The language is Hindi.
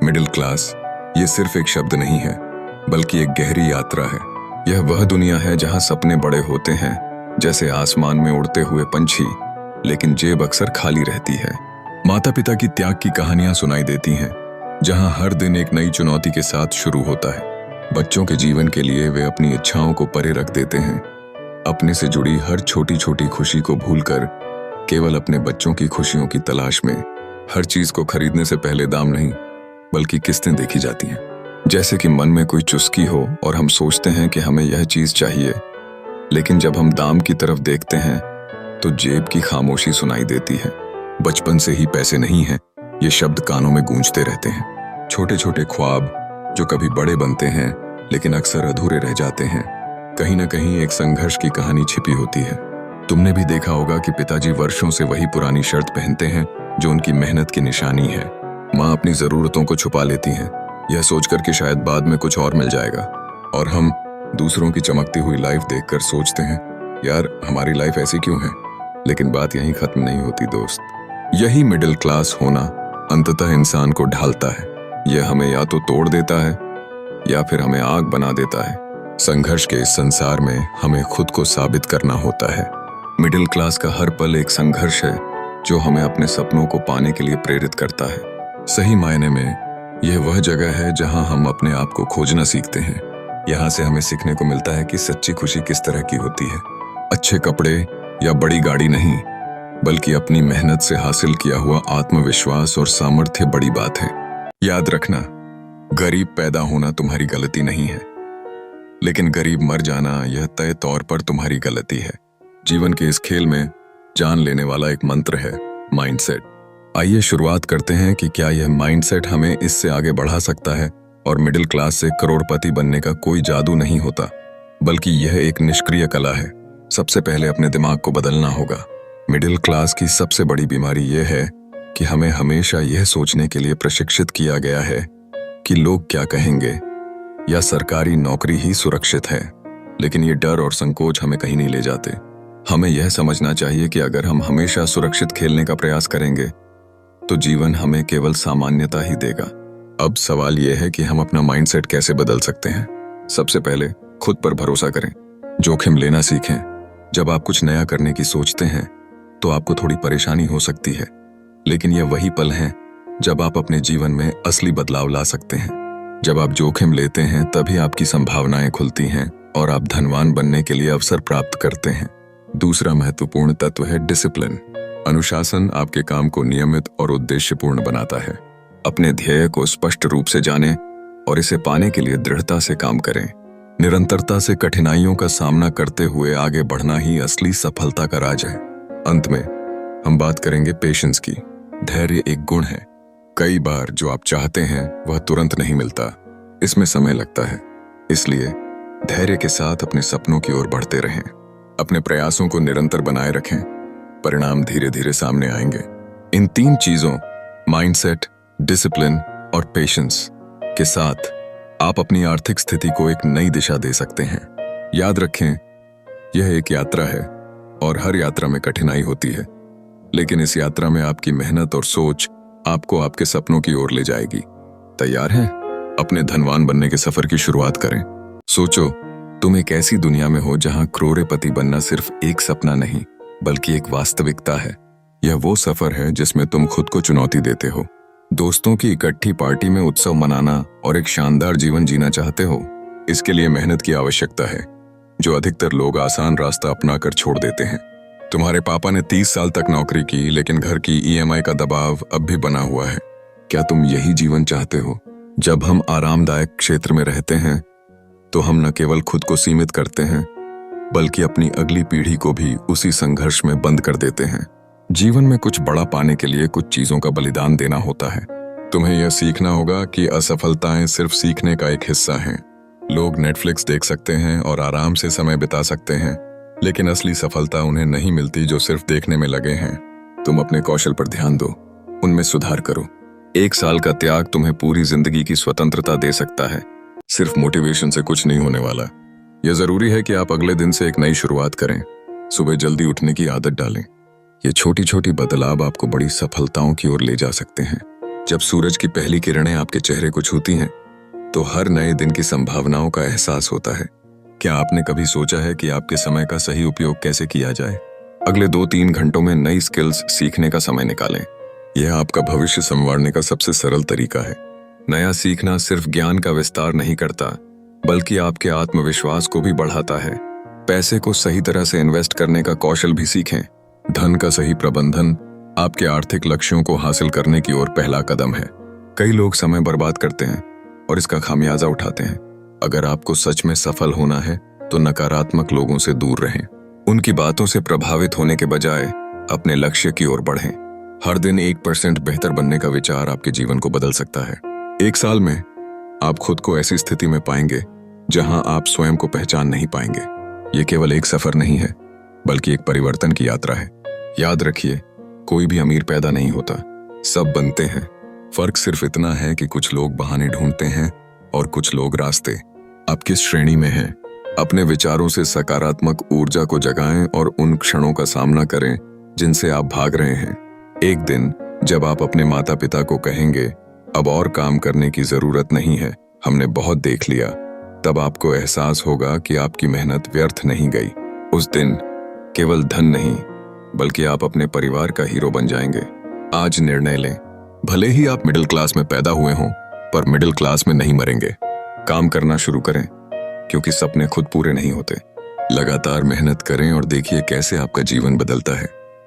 मिडिल क्लास ये सिर्फ एक शब्द नहीं है, बल्कि एक गहरी यात्रा है। यह वह दुनिया है जहां सपने बड़े होते हैं, जैसे आसमान में उड़ते हुए पंछी, लेकिन जेब अक्सर खाली रहती है। माता पिता की त्याग की कहानियां सुनाई देती हैं, जहां हर दिन एक नई चुनौती के साथ शुरू होता है। बच्चों के जीवन के लिए वे अपनी इच्छाओं को परे रख देते हैं, अपने से जुड़ी हर छोटी छोटी खुशी को भूलकर केवल अपने बच्चों की खुशियों की तलाश में। हर चीज को खरीदने से पहले दाम नहीं, बल्कि किस्तें देखी जाती हैं। जैसे कि मन में कोई चुस्की हो और हम सोचते हैं कि हमें यह चीज चाहिए, लेकिन जब हम दाम की तरफ देखते हैं तो जेब की खामोशी सुनाई देती है। बचपन से ही पैसे नहीं हैं, ये शब्द कानों में गूंजते रहते हैं। छोटे छोटे ख्वाब जो कभी बड़े बनते हैं, लेकिन अक्सर अधूरे रह जाते हैं। कहीं ना कहीं एक संघर्ष की कहानी छिपी होती है। तुमने भी देखा होगा कि पिताजी वर्षों से वही पुरानी शर्ट पहनते हैं जो उनकी मेहनत की निशानी है। माँ अपनी जरूरतों को छुपा लेती हैं, यह सोचकर कि शायद बाद में कुछ और मिल जाएगा। और हम दूसरों की चमकती हुई लाइफ देखकर सोचते हैं, यार हमारी लाइफ ऐसी क्यों है। लेकिन बात यहीं खत्म नहीं होती दोस्त। यही मिडिल क्लास होना अंततः इंसान को ढालता है। यह हमें या तो तोड़ देता है या फिर हमें आग बना देता है। संघर्ष के इस संसार में हमें खुद को साबित करना होता है। मिडिल क्लास का हर पल एक संघर्ष है जो हमें अपने सपनों को पाने के लिए प्रेरित करता है। सही मायने में यह वह जगह है जहां हम अपने आप को खोजना सीखते हैं। यहाँ से हमें सीखने को मिलता है कि सच्ची खुशी किस तरह की होती है। अच्छे कपड़े या बड़ी गाड़ी नहीं, बल्कि अपनी मेहनत से हासिल किया हुआ आत्मविश्वास और सामर्थ्य बड़ी बात है। याद रखना, गरीब पैदा होना तुम्हारी गलती नहीं है, लेकिन गरीब मर जाना यह तय तौर पर तुम्हारी गलती है। जीवन के इस खेल में जान लेने वाला एक मंत्र है, माइंडसेट। आइए शुरुआत करते हैं कि क्या यह माइंडसेट हमें इससे आगे बढ़ा सकता है। और मिडिल क्लास से करोड़पति बनने का कोई जादू नहीं होता, बल्कि यह एक निष्क्रिय कला है। सबसे पहले अपने दिमाग को बदलना होगा। मिडिल क्लास की सबसे बड़ी बीमारी यह है कि हमें हमेशा यह सोचने के लिए प्रशिक्षित किया गया है कि लोग क्या कहेंगे या सरकारी नौकरी ही सुरक्षित है। लेकिन ये डर और संकोच हमें कहीं नहीं ले जाते। हमें यह समझना चाहिए कि अगर हम हमेशा सुरक्षित खेलने का प्रयास करेंगे तो जीवन हमें केवल सामान्यता ही देगा। अब सवाल यह है कि हम अपना माइंडसेट कैसे बदल सकते हैं। सबसे पहले खुद पर भरोसा करें, जोखिम लेना सीखें। जब आप कुछ नया करने की सोचते हैं तो आपको थोड़ी परेशानी हो सकती है, लेकिन यह वही पल हैं जब आप अपने जीवन में असली बदलाव ला सकते हैं। जब आप जोखिम लेते हैं तभी आपकी संभावनाएं खुलती हैं और आप धनवान बनने के लिए अवसर प्राप्त करते हैं। दूसरा महत्वपूर्ण तत्व है डिसिप्लिन। अनुशासन आपके काम को नियमित और उद्देश्यपूर्ण बनाता है। अपने ध्येय को स्पष्ट रूप से जानें और इसे पाने के लिए दृढ़ता से काम करें। निरंतरता से कठिनाइयों का सामना करते हुए आगे बढ़ना ही असली सफलता का राज है। अंत में हम बात करेंगे पेशेंस की। धैर्य एक गुण है। कई बार जो आप चाहते हैं वह तुरंत नहीं मिलता, इसमें समय लगता है। इसलिए धैर्य के साथ अपने सपनों की ओर बढ़ते रहें। अपने प्रयासों को निरंतर बनाए रखें, परिणाम धीरे धीरे सामने आएंगे। इन 3 चीजों, माइंडसेट, डिसिप्लिन और पेशेंस के साथ आप अपनी आर्थिक स्थिति को एक नई दिशा दे सकते हैं। याद रखें, यह एक यात्रा है और हर यात्रा में कठिनाई होती है, लेकिन इस यात्रा में आपकी मेहनत और सोच आपको आपके सपनों की ओर ले जाएगी। तैयार हैं? अपने धनवान बनने के सफर की शुरुआत करें। सोचो, तुम एक ऐसी दुनिया में हो जहां करोड़पति बनना सिर्फ एक सपना नहीं, बल्कि एक वास्तविकता है। यह वो सफर है जिसमें तुम खुद को चुनौती देते हो, दोस्तों की इकट्ठी पार्टी में उत्सव मनाना और एक शानदार जीवन जीना चाहते हो। इसके लिए मेहनत की आवश्यकता है, जो अधिकतर लोग आसान रास्ता अपनाकर छोड़ देते हैं। तुम्हारे पापा ने 30 साल तक नौकरी की, लेकिन घर की EMI का दबाव अब भी बना हुआ है। क्या तुम यही जीवन चाहते हो? जब हम आरामदायक क्षेत्र में रहते हैं तो हम न केवल खुद को सीमित करते हैं, बल्कि अपनी अगली पीढ़ी को भी उसी संघर्ष में बंद कर देते हैं। जीवन में कुछ बड़ा पाने के लिए कुछ चीजों का बलिदान देना होता है। तुम्हें यह सीखना होगा कि असफलताएं सिर्फ सीखने का एक हिस्सा हैं। लोग नेटफ्लिक्स देख सकते हैं और आराम से समय बिता सकते हैं, लेकिन असली सफलता उन्हें नहीं मिलती जो सिर्फ देखने में लगे हैं। तुम अपने कौशल पर ध्यान दो, उनमें सुधार करो। 1 साल का त्याग तुम्हें पूरी जिंदगी की स्वतंत्रता दे सकता है। सिर्फ मोटिवेशन से कुछ नहीं होने वाला। यह जरूरी है कि आप अगले दिन से एक नई शुरुआत करें। सुबह जल्दी उठने की आदत डालें। ये छोटी छोटी बदलाव आपको बड़ी सफलताओं की ओर ले जा सकते हैं। जब सूरज की पहली किरणें आपके चेहरे को छूती हैं, तो हर नए दिन की संभावनाओं का एहसास होता है। क्या आपने कभी सोचा है कि आपके समय का सही उपयोग कैसे किया जाए? अगले 2-3 घंटों में नई स्किल्स सीखने का समय निकालें। यह आपका भविष्य संवारने का सबसे सरल तरीका है। नया सीखना सिर्फ ज्ञान का विस्तार नहीं करता, बल्कि आपके आत्मविश्वास को भी बढ़ाता है। पैसे को सही तरह से इन्वेस्ट करने का कौशल भी सीखें। धन का सही प्रबंधन आपके आर्थिक लक्ष्यों को हासिल करने की ओर पहला कदम है। कई लोग समय बर्बाद करते हैं और इसका खामियाजा उठाते हैं। अगर आपको सच में सफल होना है तो नकारात्मक लोगों से दूर रहें। उनकी बातों से प्रभावित होने के बजाय अपने लक्ष्य की ओर बढ़ें। हर दिन 1% बेहतर बनने का विचार आपके जीवन को बदल सकता है। 1 साल में आप खुद को ऐसी स्थिति में पाएंगे जहां आप स्वयं को पहचान नहीं पाएंगे। ये केवल एक सफर नहीं है, बल्कि एक परिवर्तन की यात्रा है। याद रखिए, कोई भी अमीर पैदा नहीं होता, सब बनते हैं। फर्क सिर्फ इतना है कि कुछ लोग बहाने ढूंढते हैं और कुछ लोग रास्ते। आप किस श्रेणी में हैं? अपने विचारों से सकारात्मक ऊर्जा को जगाएं और उन क्षणों का सामना करें जिनसे आप भाग रहे हैं। एक दिन जब आप अपने माता पिता को कहेंगे, अब और काम करने की जरूरत नहीं है, हमने बहुत देख लिया, तब आपको एहसास होगा कि आपकी मेहनत व्यर्थ नहीं गई। उस दिन केवल धन नहीं, बल्कि आप अपने परिवार का हीरो बन जाएंगे। आज निर्णय लें, भले ही आप मिडिल क्लास में पैदा हुए हों, पर मिडिल क्लास में नहीं मरेंगे। काम करना शुरू करें, क्योंकि सपने खुद पूरे नहीं होते। लगातार मेहनत करें और देखिए कैसे आपका जीवन बदलता है।